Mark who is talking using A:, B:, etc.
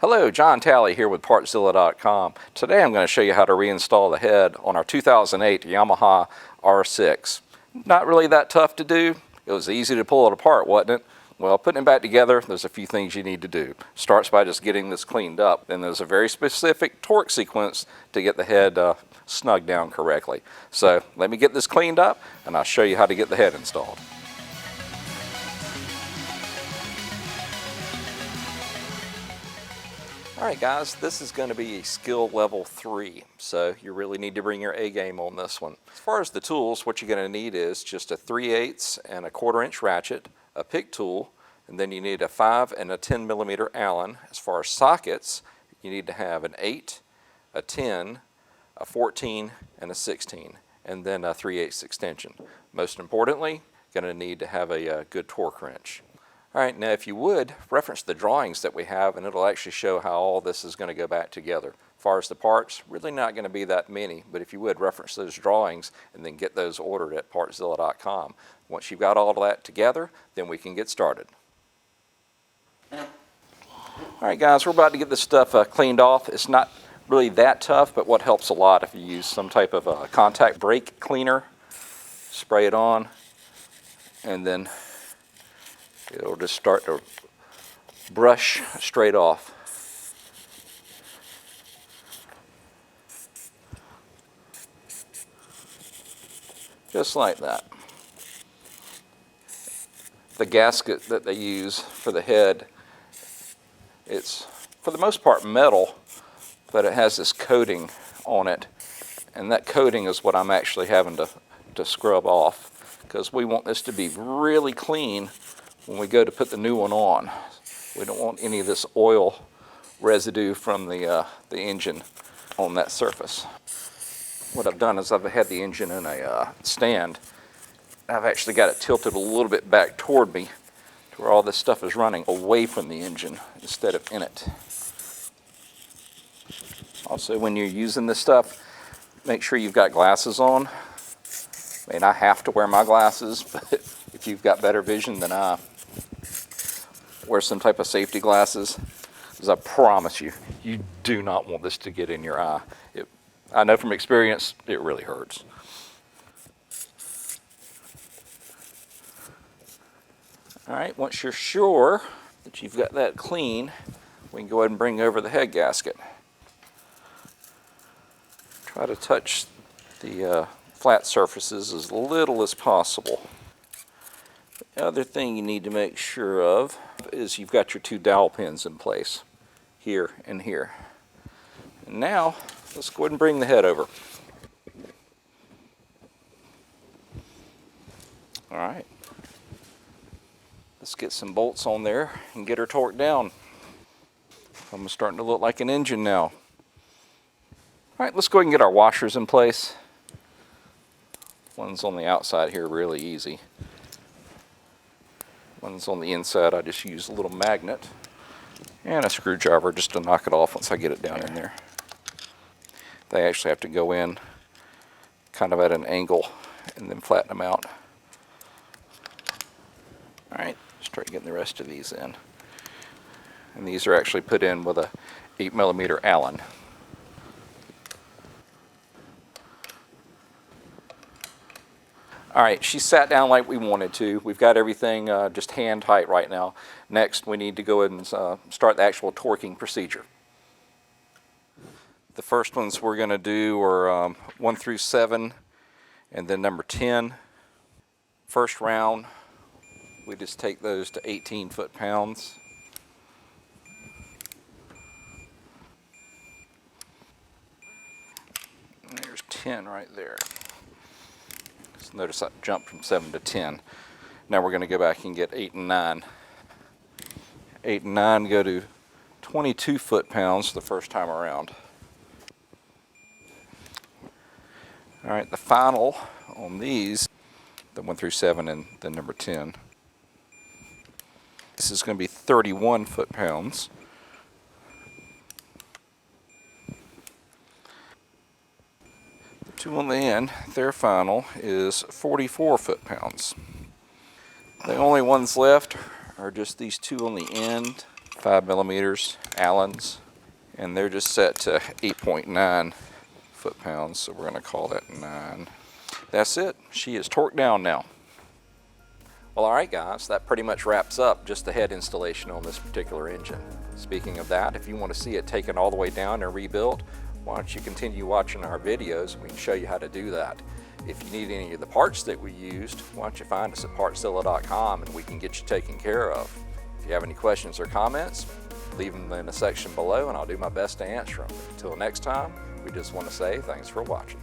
A: Hello, John Talley here with Partzilla.com. Today I'm going to show you how to reinstall the head on our 2008 Yamaha R6. Not really that tough to do. It was easy to pull it apart, wasn't it? Well, putting it back together, there's a few things you need to do. Starts by just getting this cleaned up. Then there's a very specific torque sequence to get the head snugged down correctly. So let me get this cleaned up and I'll show you how to get the head installed. Alright guys, this is going to be skill level 3, so you really need to bring your A game on this one. As far as the tools, what you're going to need is just a 3/8 and a 1/4 inch ratchet, a pick tool, and then you need a 5 and a 10 millimeter Allen. As far as sockets, you need to have an 8, a 10, a 14, and a 16, and then a 3/8 extension. Most importantly, you're going to need to have a good torque wrench. Alright, now if you would, reference the drawings that we have and it'll actually show how all this is going to go back together. As far as the parts, really not going to be that many, but if you would, reference those drawings and then get those ordered at Partzilla.com. Once you've got all of that together, then we can get started. Alright guys, we're about to get this stuff cleaned off. It's not really that tough, but what helps a lot if you use some type of contact brake cleaner, spray it on, and then it'll just start to brush straight off. Just like that. The gasket that they use for the head, it's for the most part metal, but it has this coating on it, and that coating is what I'm actually having to scrub off, because we want this to be really clean when we go to put the new one on. We don't want any of this oil residue from the engine on that surface. What I've done is I've had the engine in a stand. I've actually got it tilted a little bit back toward me to where all this stuff is running away from the engine instead of in it. Also, when you're using this stuff, make sure you've got glasses on. I mean, I have to wear my glasses, but if you've got better vision than I, wear some type of safety glasses, because I promise you, you do not want this to get in your eye. I know from experience, it really hurts. Alright, once you're sure that you've got that clean, we can go ahead and bring over the head gasket. Try to touch the flat surfaces as little as possible. The other thing you need to make sure of is you've got your 2 dowel pins in place, here and here. And now, let's go ahead and bring the head over. Alright, let's get some bolts on there and get her torqued down. I'm starting to look like an engine now. Alright, let's go ahead and get our washers in place. One's on the outside here, really easy. One's on the inside, I just use a little magnet and a screwdriver just to knock it off once I get it down in there. They actually have to go in kind of at an angle and then flatten them out. Alright, start getting the rest of these in. And these are actually put in with a 8 millimeter Allen. Alright, she sat down like we wanted to. We've got everything just hand tight right now. Next, we need to go ahead and start the actual torquing procedure. The first ones we're going to do are 1 through 7 and then number 10. First round, we just take those to 18 foot-pounds. And there's 10 right there. Notice I jumped from 7 to 10. Now we're going to go back and get 8 and 9. 8 and 9 go to 22 foot-pounds the first time around. Alright, the final on these, the 1 through 7 and then number 10. This is going to be 31 foot-pounds. Two on the end, their final is 44 foot-pounds. The only ones left are just these two on the end, 5 millimeters Allens, and they're just set to 8.9 foot-pounds, so we're going to call that 9. That's it. She is torqued down now. Well, alright guys, that pretty much wraps up just the head installation on this particular engine. Speaking of that, if you want to see it taken all the way down and rebuilt, why don't you continue watching our videos and we can show you how to do that. If you need any of the parts that we used, why don't you find us at Partzilla.com and we can get you taken care of. If you have any questions or comments, leave them in the section below and I'll do my best to answer them. Until next time, we just want to say thanks for watching.